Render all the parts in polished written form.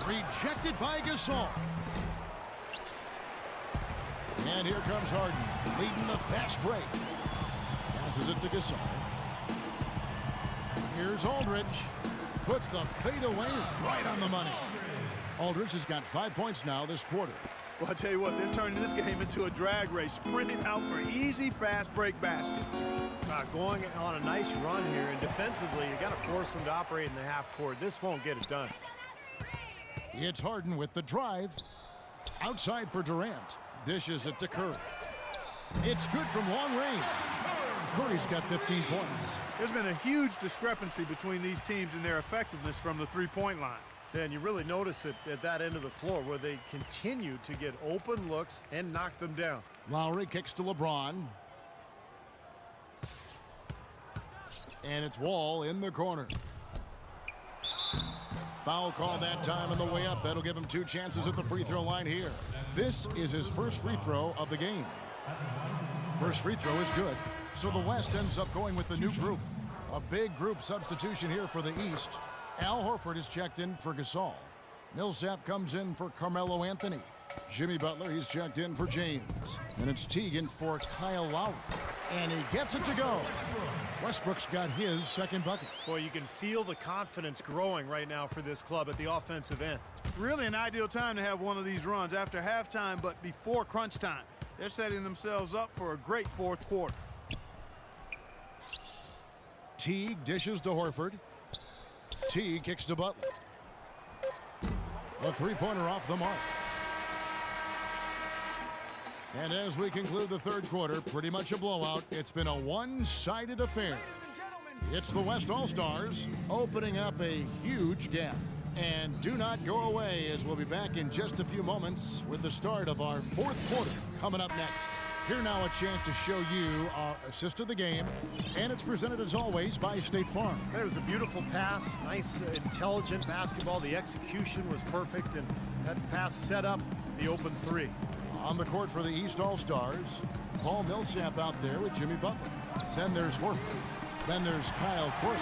Rejected by Gasol. And here comes Harden, leading the fast break. Passes it to Gasol. Here's Aldridge. Puts the fadeaway right on the money. Aldridge has got 5 points now this quarter. Well, I tell you what, they're turning this game into a drag race, sprinting out for easy, fast break baskets. Going on a nice run here, and defensively, you got to force them to operate in the half court. This won't get it done. It's Harden with the drive. Outside for Durant. Dishes it to Curry. It's good from long range. Curry's got 15 points. There's been a huge discrepancy between these teams in their effectiveness from the three-point line. And you really notice it at that end of the floor where they continue to get open looks and knock them down. Lowry kicks to LeBron. And it's Wall in the corner. Foul call that time on the way up. That'll give him 2 chances at the free throw line here. This is his first free throw of the game. First free throw is good. So the West ends up going with the new group. A big group substitution here for the East. Al Horford is checked in for Gasol. Millsap comes in for Carmelo Anthony. Jimmy Butler, he's checked in for James. And it's Teagan for Kyle Lowry. And he gets it to go. Westbrook's got his second bucket. Boy, you can feel the confidence growing right now for this club at the offensive end. Really an ideal time to have one of these runs after halftime, but before crunch time. They're setting themselves up for a great fourth quarter. Teague dishes to Horford. Teague kicks to Butler. A three-pointer off the mark. And as we conclude the third quarter, pretty much a blowout. It's been a one-sided affair. It's the West All-Stars opening up a huge gap. And do not go away, as we'll be back in just a few moments with the start of our fourth quarter coming up next. Here now a chance to show you our assist of the game, and it's presented as always by State Farm. There was a beautiful pass, nice, intelligent basketball. The execution was perfect, and that pass set up the open three. On the court for the East All-Stars, Paul Millsap out there with Jimmy Butler. Then there's Horford. Then there's Kyle Korver,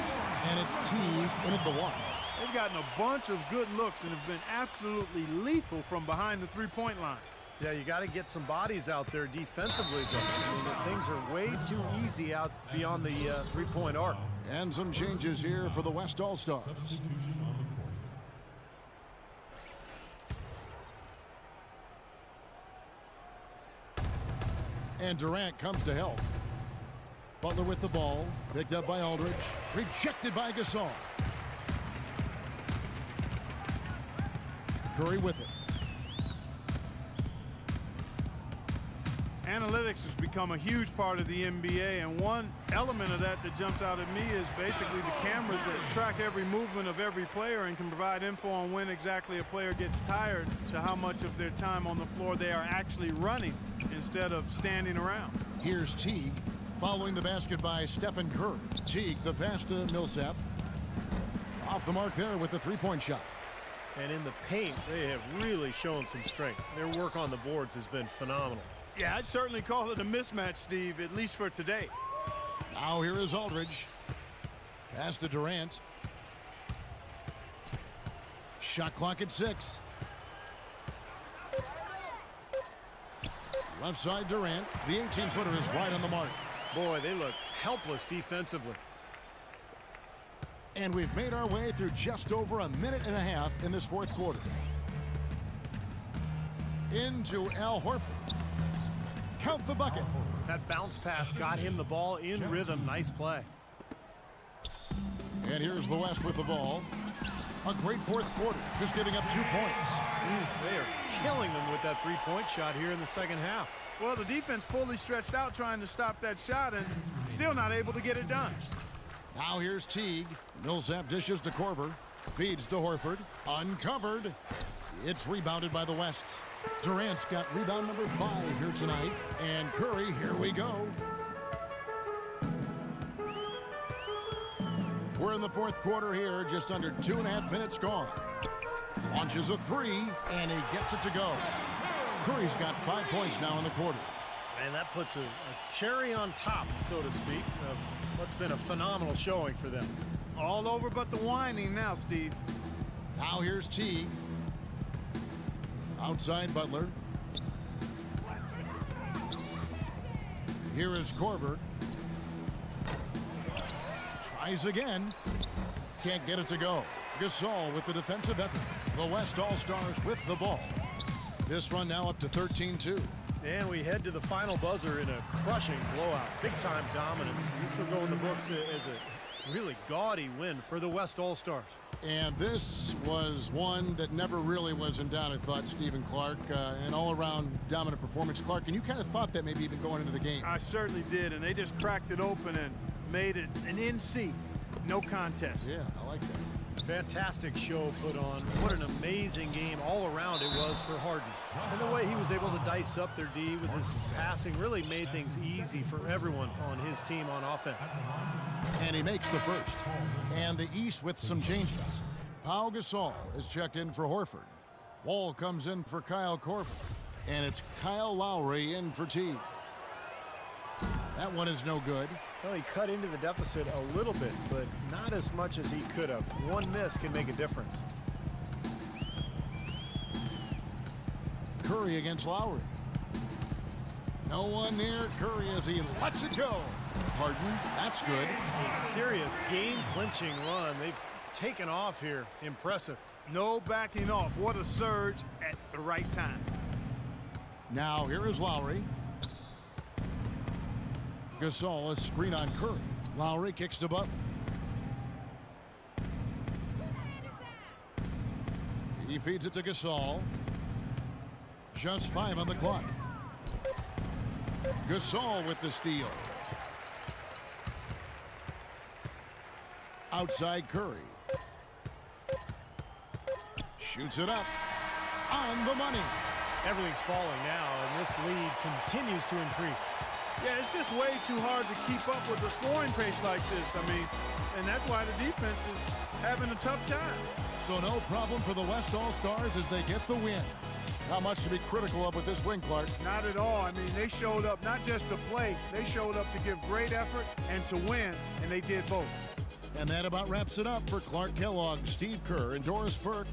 and it's Teague in at the one. They've gotten a bunch of good looks and have been absolutely lethal from behind the three-point line. Yeah, you got to get some bodies out there defensively, though. I mean, things are way too easy out beyond the three-point arc. And some changes here for the West All-Stars. And Durant comes to help. Butler with the ball, picked up by Aldridge, rejected by Gasol. Curry with it. Analytics has become a huge part of the NBA, and one element of that jumps out at me is basically the cameras that track every movement of every player and can provide info on when exactly a player gets tired to how much of their time on the floor they are actually running instead of standing around. Here's Teague following the basket by Stephen Curry. Teague, the pass to Millsap. Off the mark there with the three-point shot. And in the paint, they have really shown some strength. Their work on the boards has been phenomenal. Yeah, I'd certainly call it a mismatch, Steve, at least for today. Now here is Aldridge. Pass to Durant. Shot clock at 6. Left side Durant. The 18-footer is right on the mark. Boy, they look helpless defensively. And we've made our way through just over a minute and a half in this fourth quarter. Into Al Horford. Count the bucket. That bounce pass got him the ball in rhythm. Nice play. And here's the West with the ball. A great fourth quarter, just giving up 2 points. They are killing them with that three-point shot here in the second half. Well, the defense fully stretched out trying to stop that shot and still not able to get it done. Now here's Teague. Millsap dishes to Korver. Feeds to Horford. Uncovered. It's rebounded by the West. Durant's got rebound number 5 here tonight. And Curry, here we go. We're in the fourth quarter here, just under 2.5 minutes gone. Launches a three, and he gets it to go. Curry's got 5 points now in the quarter. And that puts a cherry on top, so to speak, of what's been a phenomenal showing for them. All over but the whining now, Steve. Now here's Teague. Outside Butler. Here is Korver. Tries again. Can't get it to go. Gasol with the defensive effort. The West All-Stars with the ball. This run now up to 13-2. And we head to the final buzzer in a crushing blowout. Big-time dominance. This will go in the books as a really gaudy win for the West All-Stars. And this was one that never really was in doubt, I thought, Stephen Clark. An all-around dominant performance. Clark, and you kind of thought that maybe even going into the game. I certainly did, and they just cracked it open and made it an NC. No contest. Yeah, I like that. Fantastic show put on. What an amazing game all around it was for Harden. And the way he was able to dice up their D with his passing really made things easy for everyone on his team on offense. And he makes the first. And the East with some changes. Pau Gasol is checked in for Horford. Wall comes in for Kyle Korver. And it's Kyle Lowry in for Teague. That one is no good. Well, he cut into the deficit a little bit, but not as much as he could have. One miss can make a difference. Curry against Lowry. No one near Curry as he lets it go. Harden, that's good. A serious game-clinching run. They've taken off here. Impressive. No backing off. What a surge at the right time. Now here is Lowry. Gasol, a screen on Curry. Lowry kicks to Butler. He feeds it to Gasol. Just 5 on the clock. Gasol with the steal. Outside Curry. Shoots it up. On the money. Everything's falling now, and this lead continues to increase. Yeah, it's just way too hard to keep up with the scoring pace like this. I mean, and that's why the defense is having a tough time. So no problem for the West All-Stars as they get the win. Not much to be critical of with this win, Clark. Not at all. I mean, they showed up not just to play, they showed up to give great effort and to win, and they did both. And that about wraps it up for Clark Kellogg, Steve Kerr, and Doris Burke.